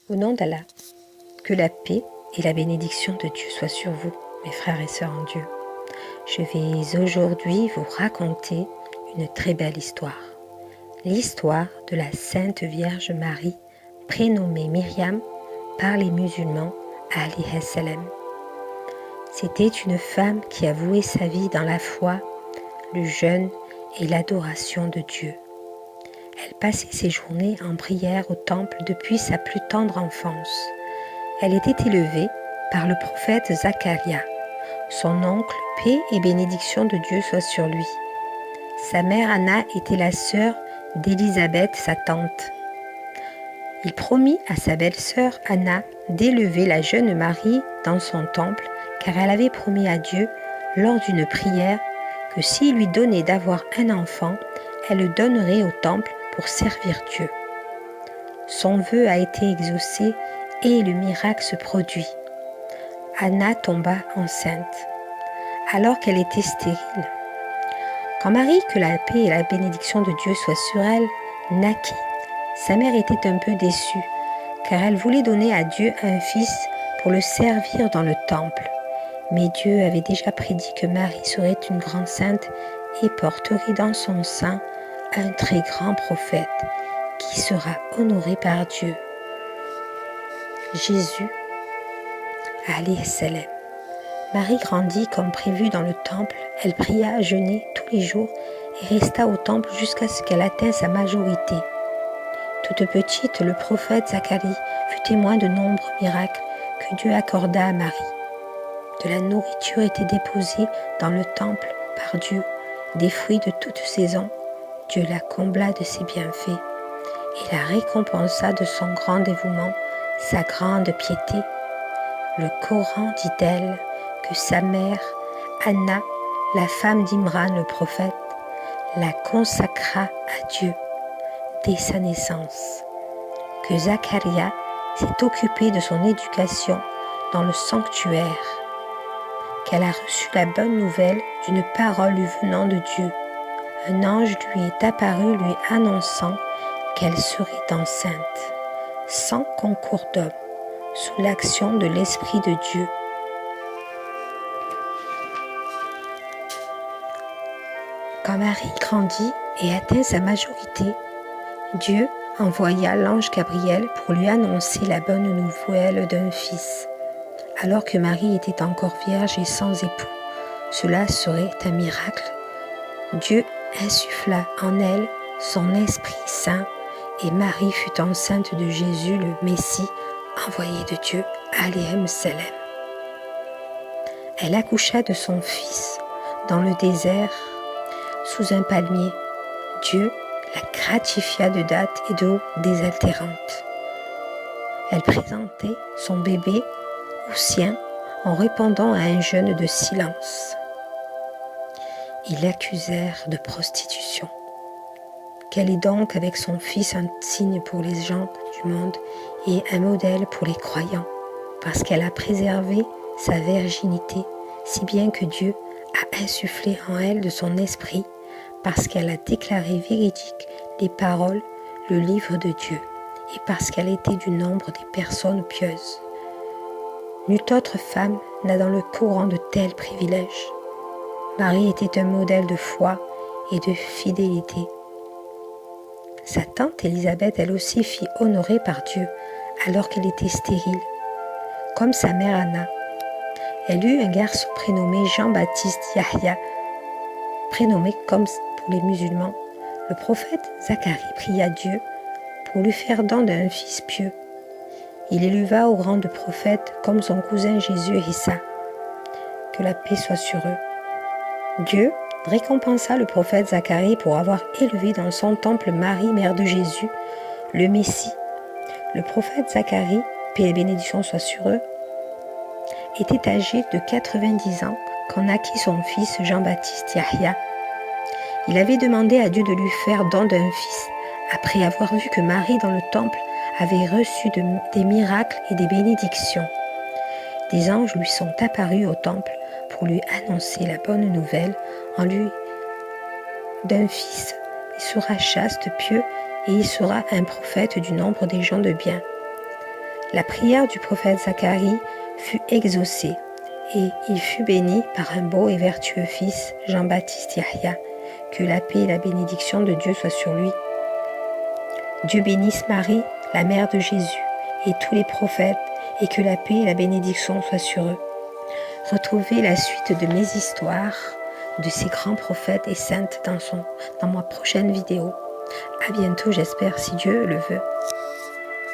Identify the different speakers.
Speaker 1: Au nom d'Allah, que la paix et la bénédiction de Dieu soient sur vous, mes frères et sœurs en Dieu. Je vais aujourd'hui vous raconter une très belle histoire. L'histoire de la Sainte Vierge Marie, prénommée Myriam par les musulmans alayhi salam. C'était une femme qui a voué sa vie dans la foi, le jeûne et l'adoration de Dieu. Elle passait ses journées en prière au temple depuis sa plus tendre enfance. Elle était élevée par le prophète Zacharia. Son oncle, paix et bénédiction de Dieu soit sur lui. Sa mère Anna était la sœur d'Élisabeth, sa tante. Il promit à sa belle-sœur Anna d'élever la jeune Marie dans son temple, car elle avait promis à Dieu, lors d'une prière, que s'il lui donnait d'avoir un enfant, elle le donnerait au temple pour servir Dieu. Son vœu a été exaucé et le miracle se produit. Anna tomba enceinte, alors qu'elle était stérile. Quand Marie, que la paix et la bénédiction de Dieu soient sur elle, naquit, sa mère était un peu déçue, car elle voulait donner à Dieu un fils pour le servir dans le temple. Mais Dieu avait déjà prédit que Marie serait une grande sainte et porterait dans son sein un très grand prophète qui sera honoré par Dieu. Jésus, alayhi salam. Marie grandit comme prévu dans le temple. Elle pria, jeûnait tous les jours et resta au temple jusqu'à ce qu'elle atteigne sa majorité. Toute petite, le prophète Zacharie fut témoin de nombreux miracles que Dieu accorda à Marie. De la nourriture était déposée dans le temple par Dieu, des fruits de toute saison. Dieu la combla de ses bienfaits et la récompensa de son grand dévouement, sa grande piété. Le Coran dit d'elle que sa mère, Anna, la femme d'Imran le prophète, la consacra à Dieu dès sa naissance, que Zacharia s'est occupé de son éducation dans le sanctuaire, qu'elle a reçu la bonne nouvelle d'une parole lui venant de Dieu. Un ange lui est apparu lui annonçant qu'elle serait enceinte, sans concours d'homme, sous l'action de l'Esprit de Dieu. Quand Marie grandit et atteint sa majorité, Dieu envoya l'ange Gabriel pour lui annoncer la bonne nouvelle d'un fils. Alors que Marie était encore vierge et sans époux, cela serait un miracle. Dieu insuffla en elle son Esprit Saint et Marie fut enceinte de Jésus, le Messie, envoyé de Dieu, alayhi salam. Elle accoucha de son fils dans le désert, sous un palmier. Dieu la gratifia de dattes et d'eau désaltérantes. Elle présentait son bébé au sien en répondant à un jeûne de silence. Ils l'accusèrent de prostitution. Qu'elle est donc avec son fils un signe pour les gens du monde et un modèle pour les croyants, parce qu'elle a préservé sa virginité, si bien que Dieu a insufflé en elle de son esprit, parce qu'elle a déclaré véridiques les paroles, le livre de Dieu, et parce qu'elle était du nombre des personnes pieuses. Nulle autre femme n'a dans le Coran de tels privilèges. Marie était un modèle de foi et de fidélité. Sa tante Élisabeth, elle aussi, fut honorée par Dieu alors qu'elle était stérile, comme sa mère Anna. Elle eut un garçon prénommé Jean-Baptiste Yahya, prénommé comme pour les musulmans. Le prophète Zacharie pria Dieu pour lui faire don d'un fils pieux. Il éleva au rang de prophète comme son cousin Jésus et Issa. Que la paix soit sur eux. Dieu récompensa le prophète Zacharie pour avoir élevé dans son temple Marie, mère de Jésus, le Messie. Le prophète Zacharie, paix et bénédiction soit sur eux, était âgé de 90 ans quand naquit son fils Jean-Baptiste Yahya. Il avait demandé à Dieu de lui faire don d'un fils, après avoir vu que Marie dans le temple avait reçu des miracles et des bénédictions. Des anges lui sont apparus au temple pour lui annoncer la bonne nouvelle en lui d'un fils. Il sera chaste, pieux, et il sera un prophète du nombre des gens de bien. La prière du prophète Zacharie fut exaucée et il fut béni par un beau et vertueux fils, Jean-Baptiste Yahya. Que la paix et la bénédiction de Dieu soient sur lui. Dieu bénisse Marie, la mère de Jésus, et tous les prophètes, et que la paix et la bénédiction soient sur eux. Retrouvez la suite de mes histoires, de ces grands prophètes et saintes dans ma prochaine vidéo. À bientôt, j'espère, si Dieu le veut.